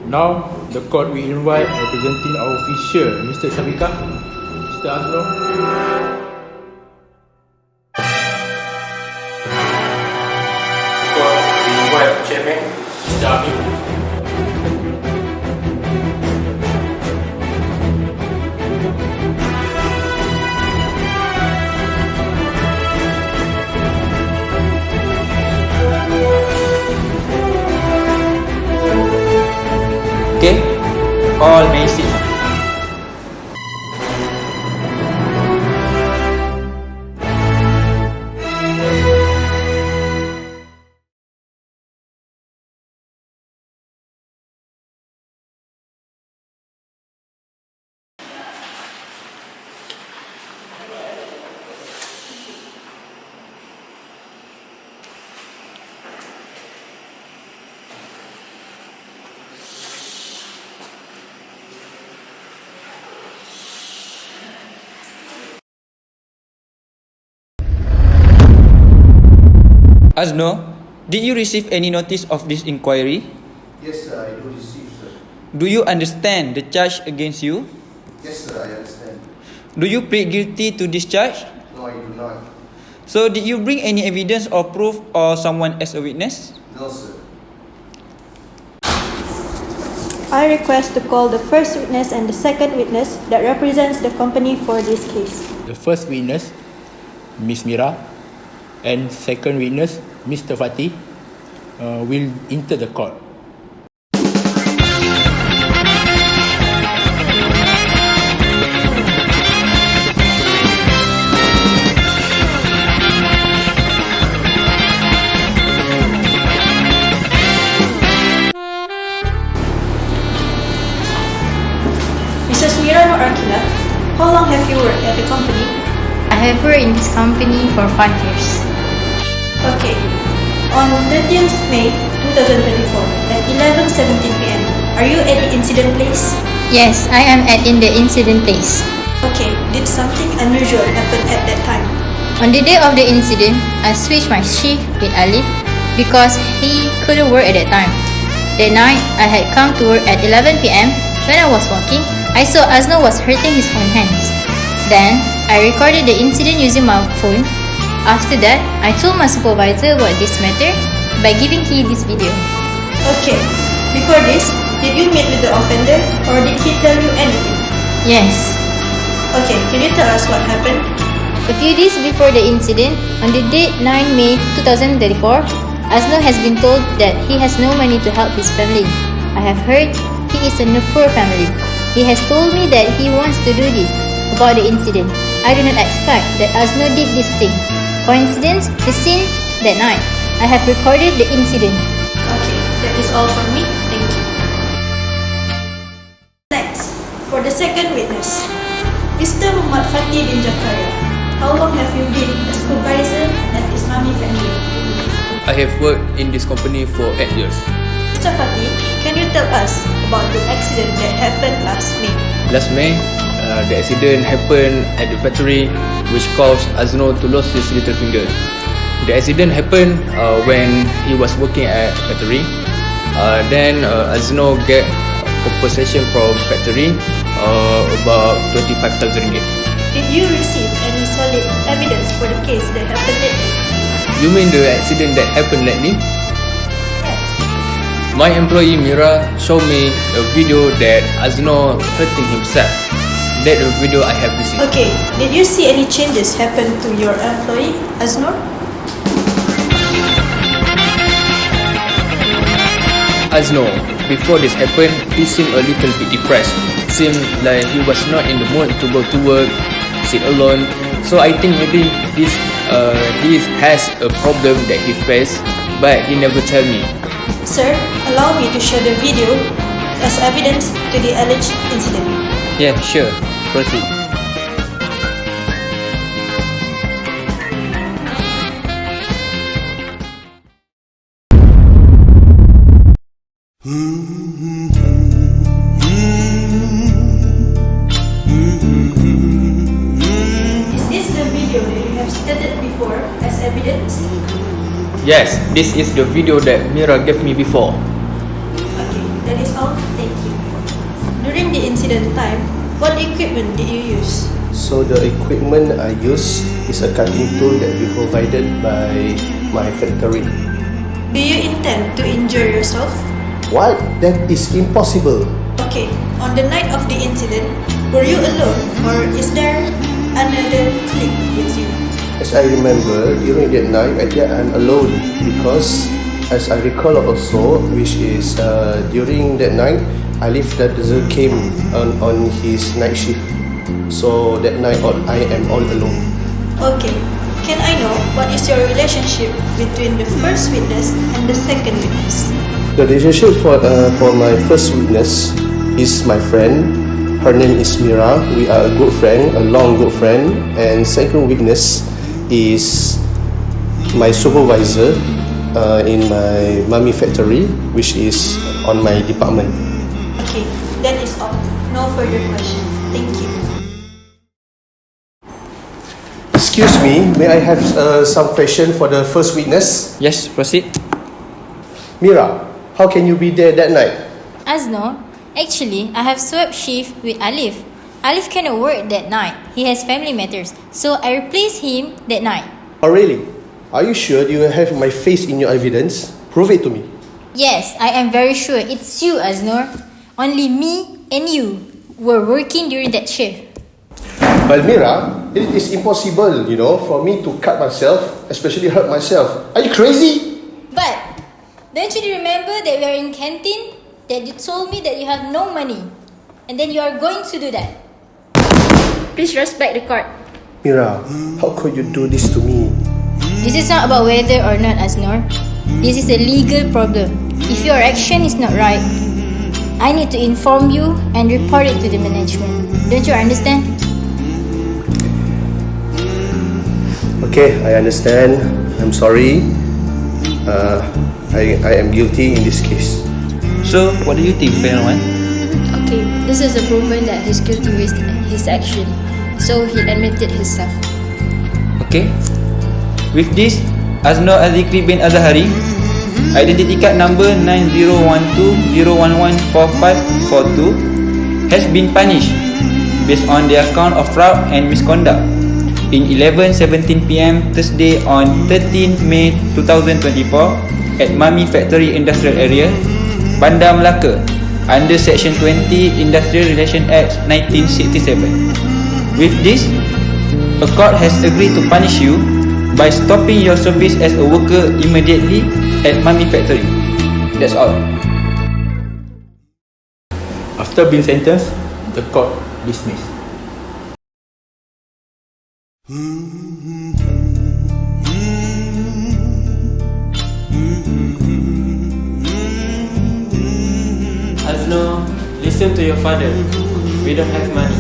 Now, the court will invite representing our official, Mr. Shabika, Mr. AZNUR. Court will invite Chairman, Mr. Amir. Okay, all may sit. AZNUR, did you receive any notice of this inquiry? Yes, sir, I do receive, sir. Do you understand the charge against you? Yes, sir, I understand. Do you plead guilty to this charge? No, I do not. So, did you bring any evidence or proof or someone as a witness? No, sir. I request to call the first witness and the second witness that represents the company for this case. The first witness, Miss Mira, and second witness, Mr. Fatih, will enter the court. Mrs. Mira Arkila, how long have you worked at the company? I have worked in this company for 5 years. Okay. On 30th May 2024 at 11:17 p.m., are you at the incident place? Yes, I am in the incident place. Okay. Did something unusual happen at that time? On the day of the incident, I switched my shift with Ali because he couldn't work at that time. That night, I had come to work at 11 p.m. When I was walking, I saw AZNUR was hurting his own hands. Then, I recorded the incident using my phone. After that, I told my supervisor about this matter by giving him this video. Okay. Before this, did you meet with the offender or did he tell you anything? Yes. Okay, can you tell us what happened? A few days before the incident, on the date 9 May 2034, AZNUR has been told that he has no money to help his family. I have heard he is in a poor family. He has told me that he wants to do this about the incident. I do not expect that AZNUR did this thing. Coincidence, the scene that night. I have recorded the incident. Okay, that is all from me. Thank you. Next, for the second witness, Mr. Muhammad Fatih bin Zakaria. How long have you been a supervisor at this MAMEE family? I have worked in this company for 8 years. Mr. Fatih, can you tell us about the accident that happened last May? Last May, the accident happened at the factory which caused AZNUR to lose his little finger. The accident happened when he was working at the factory. Then AZNUR get compensation from factory about 25,000 ringgit. Did you receive any solid evidence for the case that happened lately? You mean the accident that happened lately? Yes. My employee Mira showed me a video that AZNUR hurting himself. That video I have received. Okay, did you see any changes happen to your employee, AZNUR? AZNUR, before this happened, he seemed a little bit depressed. Seemed like he was not in the mood to go to work, sit alone. So I think maybe he has a problem that he faced, but he never tell me. Sir, allow me to show the video as evidence to the alleged incident. Yeah, sure. Proceed. Is this the video that you have stated before as evidence? Yes, this is the video that Mira gave me before. Okay, That is all. Thank you. During the incident time, what equipment did you use? So the equipment I use is a cutting tool that we provided by my factory. Do you intend to injure yourself? What? That is impossible. Okay, on the night of the incident, were you alone or is there another colleague with you? As I remember, during that night, I think I'm alone because as I recall also, which is during that night, Alif Dadzer came on his night shift. So that night I am all alone. Okay, can I know what is your relationship between the first witness and the second witness? The relationship for my first witness is my friend. Her name is Mira. We are a good friend, a long good friend. And second witness is my supervisor in my MAMEE factory, which is on my department. Okay, that is all. No further questions. Thank you. Excuse me, may I have some question for the first witness? Yes, proceed. Mira, how can you be there that night? AZNUR, actually, I have swapped shift with Alif. Alif cannot work that night. He has family matters, so I replaced him that night. Oh really? Are you sure you have my face in your evidence? Prove it to me. Yes, I am very sure it's you, AZNUR. Only me and you were working during that shift. But Mira, it is impossible, for me to cut myself, especially hurt myself. Are you crazy? But don't you remember that we are in canteen? That you told me that you have no money, and then you are going to do that. Please respect the court. Mira, how could you do this to me? This is not about whether or not, AZNUR. This is a legal problem. If your action is not right, I need to inform you and report it to the management. Don't you understand? Okay, I understand. I'm sorry. I am guilty in this case. So, what do you think, panel one? Okay, this is a proven that he's guilty with his action. So he admitted himself. Okay. With this, AZNUR AZZIKRI bin AZAHARI, identity card number 9012014542, has been punished based on their count of fraud and misconduct in 11:17 PM Thursday on 13 May 2024 at MAMEE Factory Industrial Area, Bandar Melaka, under Section 20 Industrial Relations Act 1967. With this, a court has agreed to punish you by stopping your service as a worker immediately at MAMEE Factory. That's all. After being sentenced, the court dismissed. AZNUR, listen to your father. We don't have money.